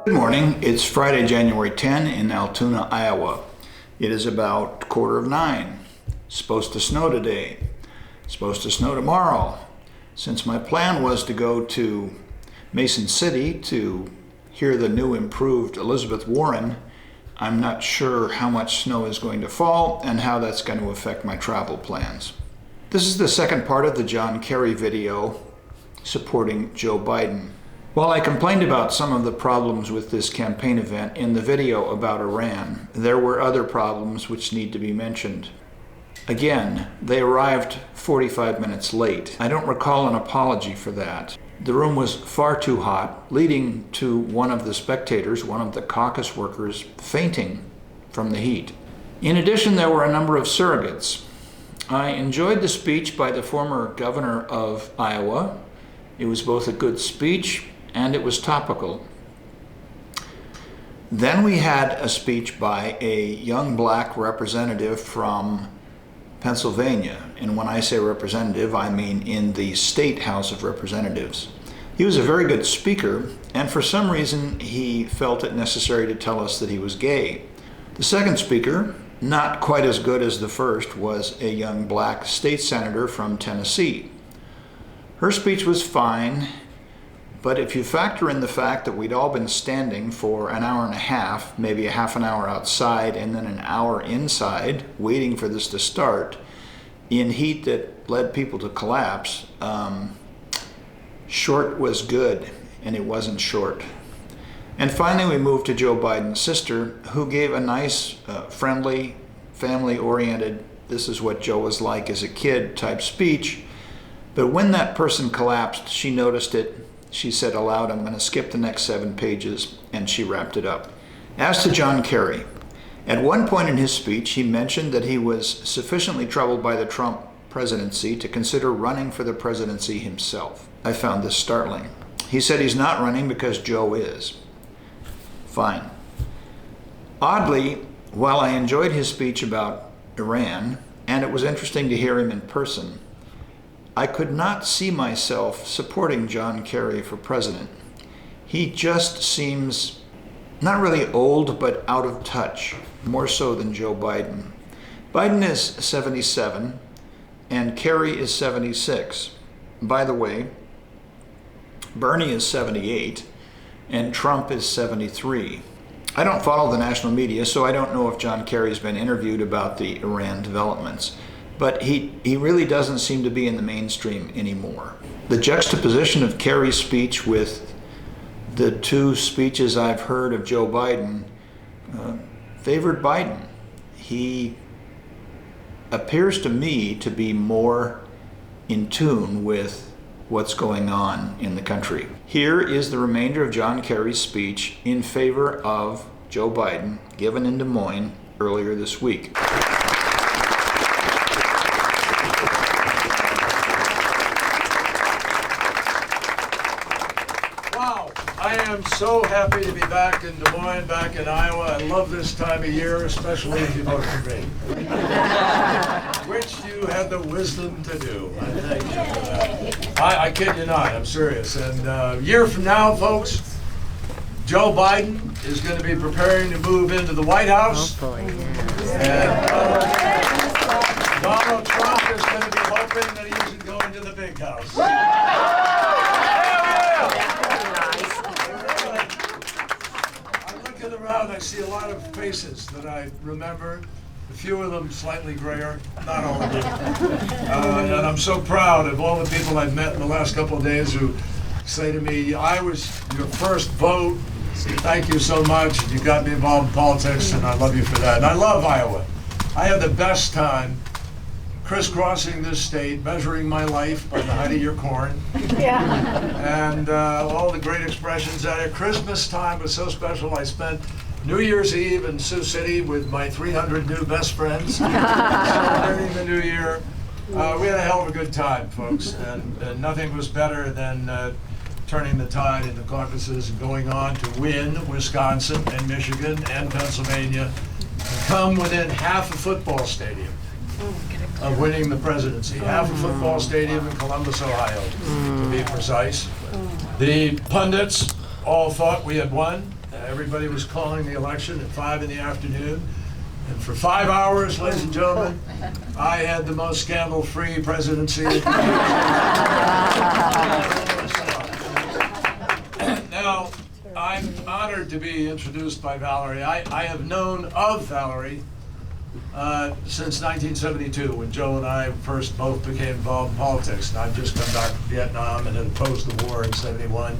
Good morning. It's Friday, January 10 in Altoona, Iowa. It is about 9:15. Supposed to snow today. Supposed to snow tomorrow. Since my plan was to go to Mason City to hear the new improved Elizabeth Warren, I'm not sure how much snow is going to fall and how that's going to affect my travel plans. This is the second part of the John Kerry video supporting Joe Biden. While I complained about some of the problems with this campaign event in the video about Iran, there were other problems which need to be mentioned. Again, they arrived 45 minutes late. I don't recall an apology for that. The room was far too hot, leading to one of the spectators, one of the caucus workers, fainting from the heat. In addition, there were a number of surrogates. I enjoyed the speech by the former governor of Iowa. It was both a good speech and it was topical. Then we had a speech by a young black representative from Pennsylvania. And when I say representative, I mean in the State House of Representatives. He was a very good speaker, and for some reason he felt it necessary to tell us that he was gay. The second speaker, not quite as good as the first, was a young black state senator from Tennessee. Her speech was fine, but if you factor in the fact that we'd all been standing for an hour and a half, maybe a half an hour outside and then an hour inside waiting for this to start, in heat that led people to collapse, short was good, and it wasn't short. And finally we moved to Joe Biden's sister, who gave a nice, friendly, family-oriented, this is what Joe was like as a kid type speech. But when that person collapsed, she noticed it. She said aloud, "I'm going to skip the next 7 pages," and she wrapped it up. As to John Kerry, at one point in his speech, he mentioned that he was sufficiently troubled by the Trump presidency to consider running for the presidency himself. I found this startling. He said he's not running because Joe is. Fine. Oddly, while I enjoyed his speech about Iran, and it was interesting to hear him in person, I could not see myself supporting John Kerry for president. He just seems not really old, but out of touch, more so than Joe Biden. Biden is 77, and Kerry is 76. By the way, Bernie is 78, and Trump is 73. I don't follow the national media, so I don't know if John Kerry's been interviewed about the Iran developments. But he really doesn't seem to be in the mainstream anymore. The juxtaposition of Kerry's speech with the two speeches I've heard of Joe Biden favored Biden. He appears to me to be more in tune with what's going on in the country. Here is the remainder of John Kerry's speech in favor of Joe Biden, given in Des Moines earlier this week. I am so happy to be back in Des Moines, back in Iowa. I love this time of year, especially if you vote for me, which you had the wisdom to do. I thank you for that. I kid you not, I'm serious. And a year from now, folks, Joe Biden is going to be preparing to move into the White House. And Donald Trump is going to be hoping that he isn't going to the big house. Around, I see a lot of faces that I remember, a few of them slightly grayer, not all of them. And I'm so proud of all the people I've met in the last couple of days who say to me, "I was your first vote, thank you so much, you got me involved in politics, and I love you for that." And I love Iowa. I had the best time crisscrossing this state, measuring my life by the height of your corn. Yeah. And all the great expressions at it. Christmas time was so special. I spent New Year's Eve in Sioux City with my 300 new best friends, celebrating the new year. We had a hell of a good time, folks, and nothing was better than turning the tide in the caucuses and going on to win Wisconsin and Michigan and Pennsylvania, and come within half a football stadium of winning the presidency. Half a football stadium in Columbus, Ohio, to be precise. The pundits all thought we had won, Everybody was calling the election at 5 in the afternoon. And for 5 hours, ladies and gentlemen, I had the most scandal-free presidency. Now, I'm honored to be introduced by Valerie. I have known of Valerie since 1972, when Joe and I first both became involved in politics. And I've just come back from Vietnam and had opposed the war in '71.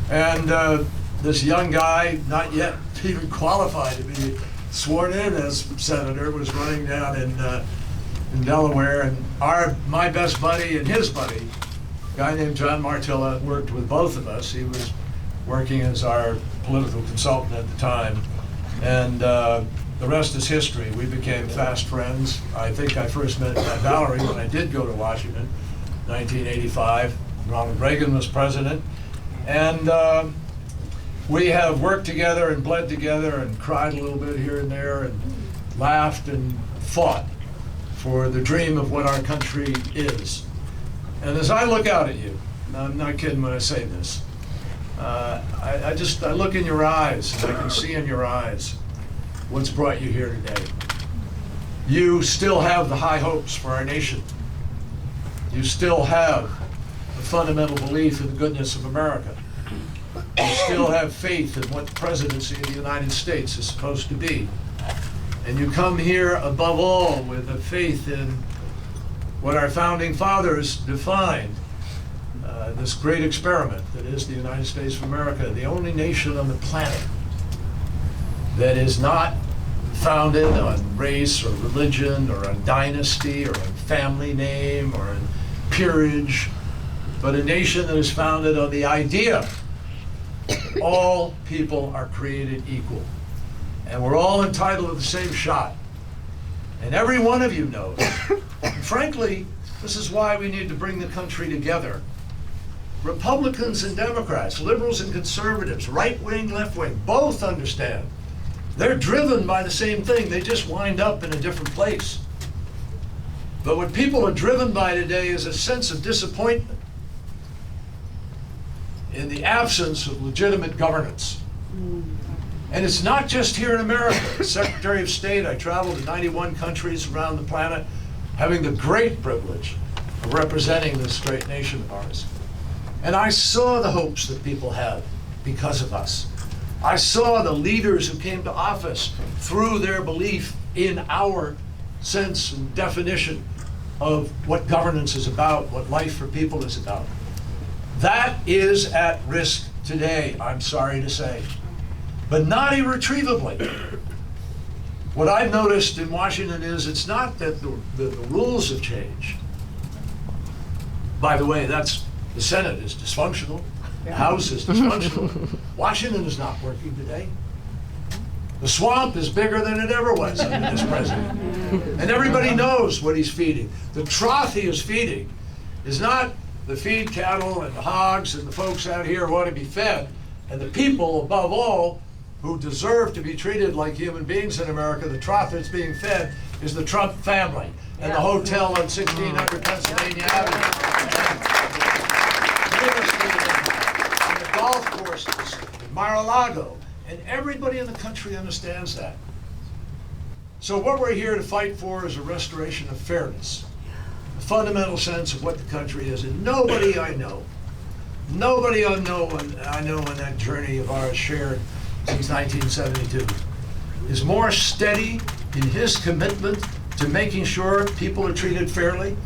And this young guy, not yet even qualified to be sworn in as senator, was running down in Delaware. And my best buddy and his buddy, a guy named John Martilla, worked with both of us. He was working as our political consultant at the time. And the rest is history. We became fast friends. I think I first met Valerie when I did go to Washington, 1985. Ronald Reagan was president. And we have worked together and bled together and cried a little bit here and there and laughed and fought for the dream of what our country is. And as I look out at you, and I'm not kidding when I say this, I look in your eyes, and I can see in your eyes what's brought you here today. You still have the high hopes for our nation. You still have a fundamental belief in the goodness of America. You still have faith in what the presidency of the United States is supposed to be. And you come here above all with a faith in what our founding fathers defined, this great experiment that is the United States of America, the only nation on the planet that is not founded on race or religion or on dynasty or on family name or on peerage, but a nation that is founded on the idea all people are created equal, and we're all entitled to the same shot. And every one of you knows, and frankly, this is why we need to bring the country together. Republicans and Democrats, liberals and conservatives, right wing, left wing, both understand. They're driven by the same thing, they just wind up in a different place. But what people are driven by today is a sense of disappointment in the absence of legitimate governance. And it's not just here in America. As Secretary of State, I traveled to 91 countries around the planet, having the great privilege of representing this great nation of ours. And I saw the hopes that people have because of us. I saw the leaders who came to office through their belief in our sense and definition of what governance is about, what life for people is about. That is at risk today, I'm sorry to say, but not irretrievably. What I've noticed in Washington is it's not that the rules have changed. By the way, the Senate is dysfunctional, the House is dysfunctional. Washington is not working today. The swamp is bigger than it ever was under this president. And everybody knows what he's feeding. The trough he is feeding is not the feed cattle and the hogs and the folks out here who ought to be fed, and the people above all who deserve to be treated like human beings in America. The trough that's being fed is the Trump family and the hotel on 1600 Pennsylvania Avenue. And the golf courses in Mar-a-Lago. And everybody in the country understands that. So what we're here to fight for is a restoration of fairness, a fundamental sense of what the country is. And nobody I know in that journey of ours shared since 1972 is more steady in his commitment to making sure people are treated fairly,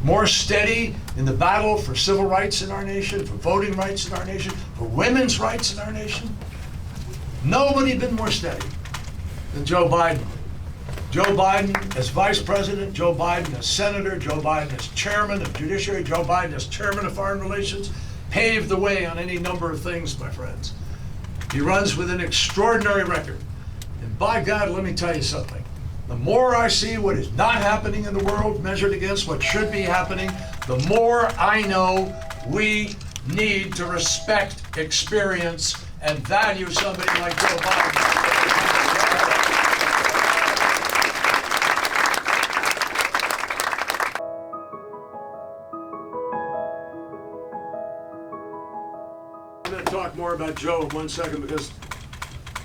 more steady in the battle for civil rights in our nation, for voting rights in our nation, for women's rights in our nation. Nobody been more steady than Joe Biden. Joe Biden as vice president, Joe Biden as senator, Joe Biden as chairman of judiciary, Joe Biden as chairman of foreign relations, paved the way on any number of things, my friends. He runs with an extraordinary record. And by God, let me tell you something. The more I see what is not happening in the world measured against what should be happening, the more I know we need to respect experience and value somebody like Joe Biden. I'm going to talk more about Joe in 1 second because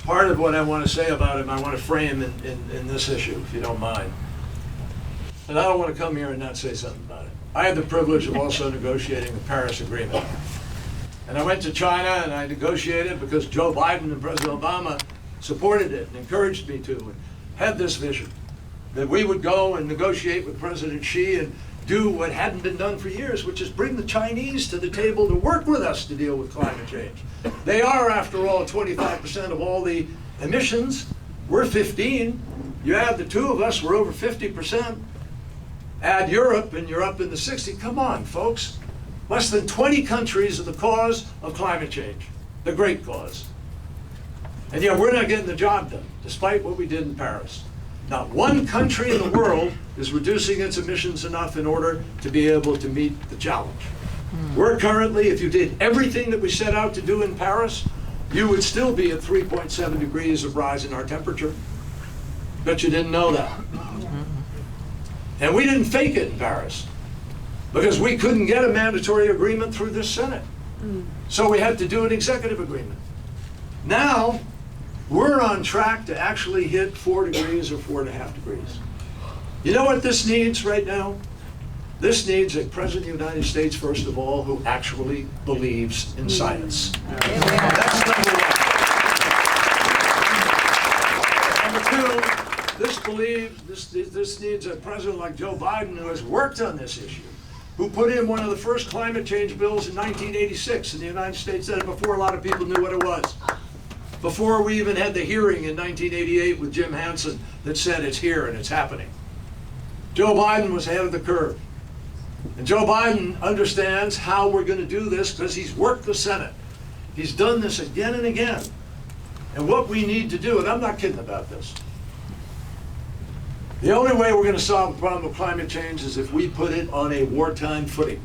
part of what I want to say about him, I want to frame in this issue, if you don't mind. And I don't want to come here and not say something about it. I had the privilege of also negotiating the Paris Agreement. And I went to China and I negotiated because Joe Biden and President Obama supported it and encouraged me to, and had this vision that we would go and negotiate with President Xi and do what hadn't been done for years, which is bring the Chinese to the table to work with us to deal with climate change. They are, after all, 25% of all the emissions. We're 15. You add the two of us, we're over 50%. Add Europe, and you're up in the 60. Come on, folks. Less than 20 countries are the cause of climate change, the great cause. And yet we're not getting the job done, despite what we did in Paris. Not one country in the world is reducing its emissions enough in order to be able to meet the challenge. We're currently, if you did everything that we set out to do in Paris, you would still be at 3.7 degrees of rise in our temperature. Bet you didn't know that. And we didn't fake it in Paris, because we couldn't get a mandatory agreement through this Senate. So we had to do an executive agreement. Now, we're on track to actually hit 4 degrees or 4.5 degrees. You know what this needs right now? This needs a President of the United States, first of all, who actually believes in science. That's number one. Number two, this needs a president like Joe Biden who has worked on this issue, who put in one of the first climate change bills in 1986 in the United States, before a lot of people knew what it was. Before we even had the hearing in 1988 with Jim Hansen that said it's here and it's happening. Joe Biden was ahead of the curve. And Joe Biden understands how we're going to do this because he's worked the Senate. He's done this again and again. And what we need to do, and I'm not kidding about this, the only way we're going to solve the problem of climate change is if we put it on a wartime footing.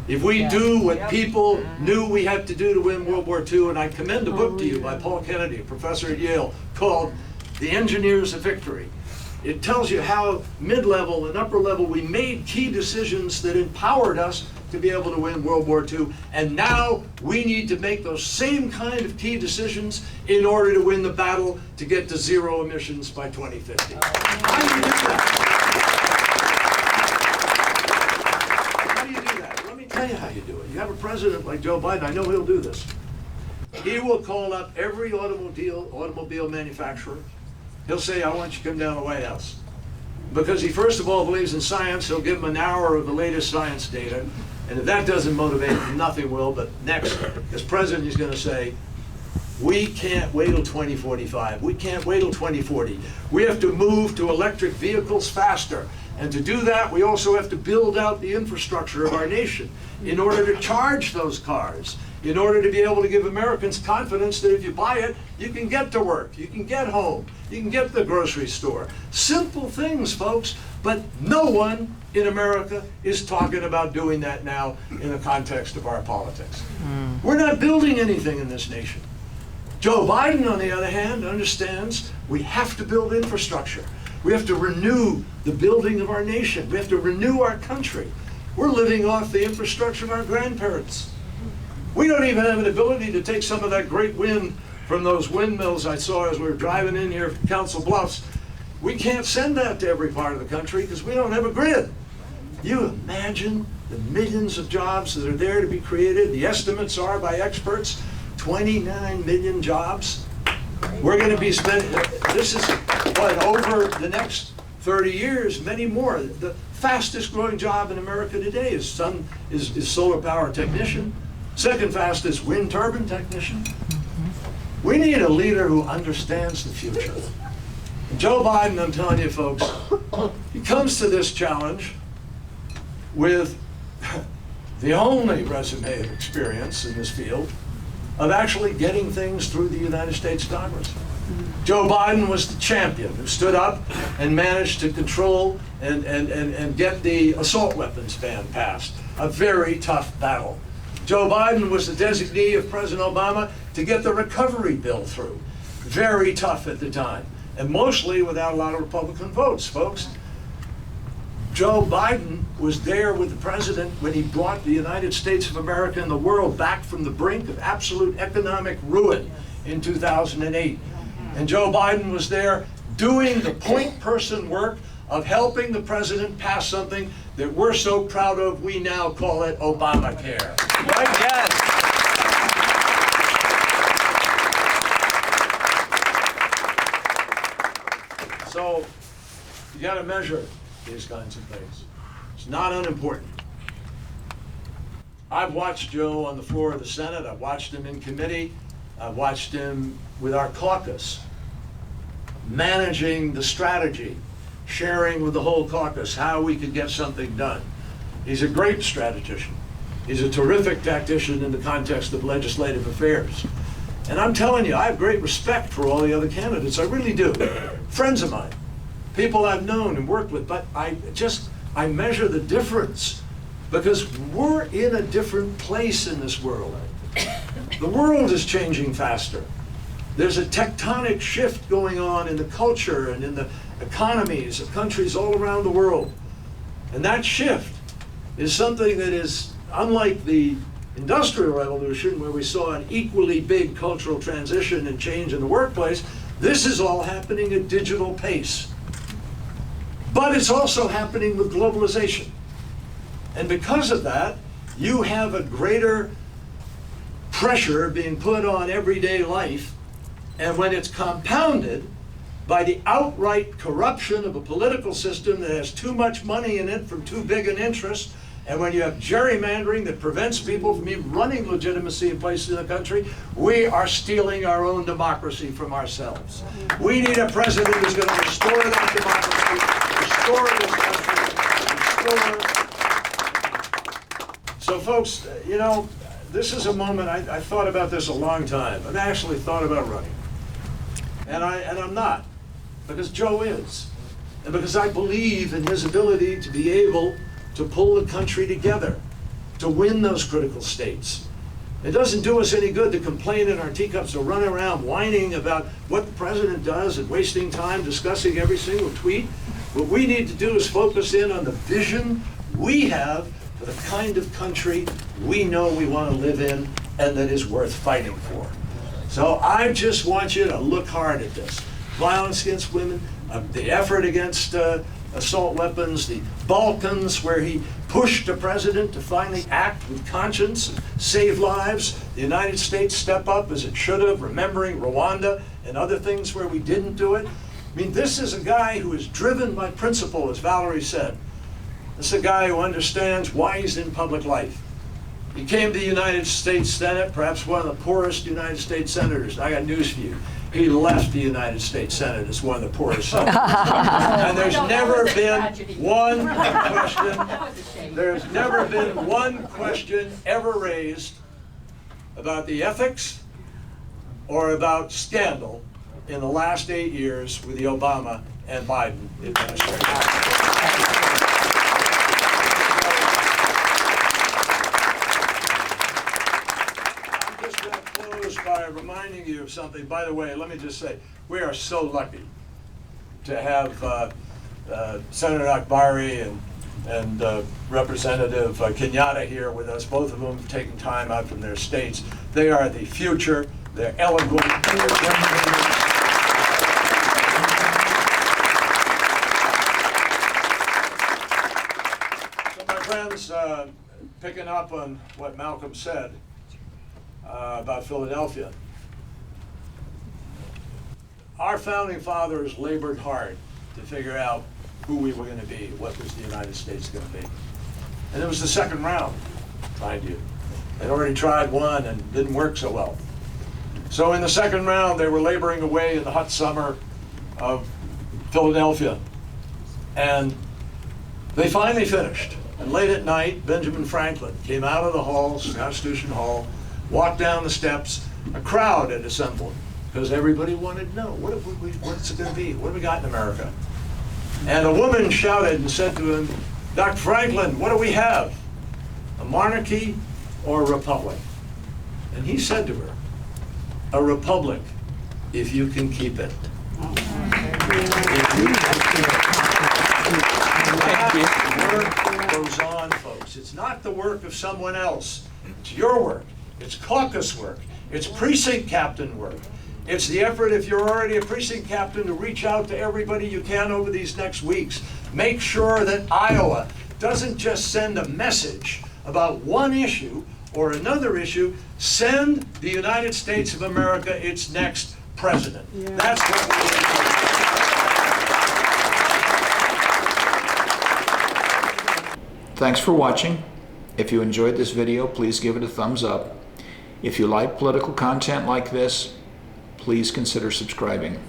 If we do what people knew we had to do to win World War II, and I commend a book to you by Paul Kennedy, a professor at Yale, called The Engineers of Victory. It tells you how mid-level and upper level we made key decisions that empowered us to be able to win World War II. And now we need to make those same kind of key decisions in order to win the battle to get to zero emissions by 2050. How do you do that? Tell you how you do it. You have a president like Joe Biden, I know he'll do this. He will call up every automobile manufacturer. He'll say, I want you to come down to the White House. Because he first of all believes in science, he'll give them an hour of the latest science data. And if that doesn't motivate him, nothing will. But next, as president, he's going to say, we can't wait till 2045. We can't wait till 2040. We have to move to electric vehicles faster. And to do that, we also have to build out the infrastructure of our nation in order to charge those cars, in order to be able to give Americans confidence that if you buy it, you can get to work, you can get home, you can get to the grocery store. Simple things, folks, but no one in America is talking about doing that now in the context of our politics. We're not building anything in this nation. Joe Biden, on the other hand, understands we have to build infrastructure. We have to renew the building of our nation. We have to renew our country. We're living off the infrastructure of our grandparents. We don't even have an ability to take some of that great wind from those windmills I saw as we were driving in here from Council Bluffs. We can't send that to every part of the country because we don't have a grid. You imagine the millions of jobs that are there to be created. The estimates are by experts, 29 million jobs. We're going to be spending, this is what, over the next 30 years, many more. The fastest growing job in America today is solar power technician. Second fastest, wind turbine technician. We need a leader who understands the future. And Joe Biden, I'm telling you folks, he comes to this challenge with the only resume of experience in this field of actually getting things through the United States Congress. Joe Biden was the champion who stood up and managed to control and get the assault weapons ban passed. A very tough battle. Joe Biden was the designee of President Obama to get the recovery bill through. Very tough at the time, and mostly without a lot of Republican votes, folks. Joe Biden was there with the president when he brought the United States of America and the world back from the brink of absolute economic ruin in 2008. And Joe Biden was there doing the point person work of helping the president pass something that we're so proud of, we now call it Obamacare. Right? Yes. So you got to measure these kinds of things. It's not unimportant. I've watched Joe on the floor of the Senate. I've watched him in committee. I've watched him with our caucus, managing the strategy, sharing with the whole caucus how we could get something done. He's a great strategist. He's a terrific tactician in the context of legislative affairs. And I'm telling you, I have great respect for all the other candidates. I really do. Friends of mine, people I've known and worked with, but I measure the difference because we're in a different place in this world. The world is changing faster. There's a tectonic shift going on in the culture and in the economies of countries all around the world. And that shift is something that is unlike the Industrial Revolution, where we saw an equally big cultural transition and change in the workplace. This is all happening at digital pace. But it's also happening with globalization. And because of that, you have a greater pressure being put on everyday life. And when it's compounded by the outright corruption of a political system that has too much money in it from too big an interest, and when you have gerrymandering that prevents people from even running legitimacy in places in the country, we are stealing our own democracy from ourselves. We need a president who's going to restore that democracy, restore this country, restore. So folks, you know, this is a moment, I thought about this a long time. I've actually thought about running. And I'm not, because Joe is. And because I believe in his ability to be able to pull the country together, to win those critical states. It doesn't do us any good to complain in our teacups or run around whining about what the president does and wasting time discussing every single tweet. What we need to do is focus in on the vision we have for the kind of country we know we want to live in and that is worth fighting for. So I just want you to look hard at this. Violence against women, the effort against assault weapons, the Balkans, where he pushed the president to finally act with conscience and save lives. The United States step up as it should have, remembering Rwanda and other things where we didn't do it. I mean, this is a guy who is driven by principle, as Valerie said. This is a guy who understands why he's in public life. He came to the United States Senate, perhaps one of the poorest United States senators. I got news for you. He left the United States Senate as one of the poorest senators. And there's never been one question, there's never been one question ever raised about the ethics or about scandal in the last 8 years with the Obama and Biden administration. By reminding you of something. By the way, let me just say, we are so lucky to have Senator Akbari and Representative Kenyatta here with us. Both of them have taken time out from their states. They are the future. They're eloquent. They're gentlemen. So my friends, picking up on what Malcolm said, about Philadelphia. Our founding fathers labored hard to figure out who we were going to be, what was the United States going to be. And it was the second round, mind you. They'd already tried one and didn't work so well. So in the second round, they were laboring away in the hot summer of Philadelphia. And they finally finished. And late at night, Benjamin Franklin came out of the halls, Constitution Hall, walked down the steps. A crowd had assembled because everybody wanted to know, what's it going to be? What do we got in America? And a woman shouted and said to him, Dr. Franklin, what do we have? A monarchy or a republic? And he said to her, a republic, if you can keep it. Work goes on, folks. It's not the work of someone else. It's your work. It's caucus work. It's precinct captain work. It's the effort, if you're already a precinct captain, to reach out to everybody you can over these next weeks. Make sure that Iowa doesn't just send a message about one issue or another issue. Send the United States of America its next president. Yeah. That's what we're doing. Thanks for watching. If you enjoyed this video, please give it a thumbs up. If you like political content like this, please consider subscribing.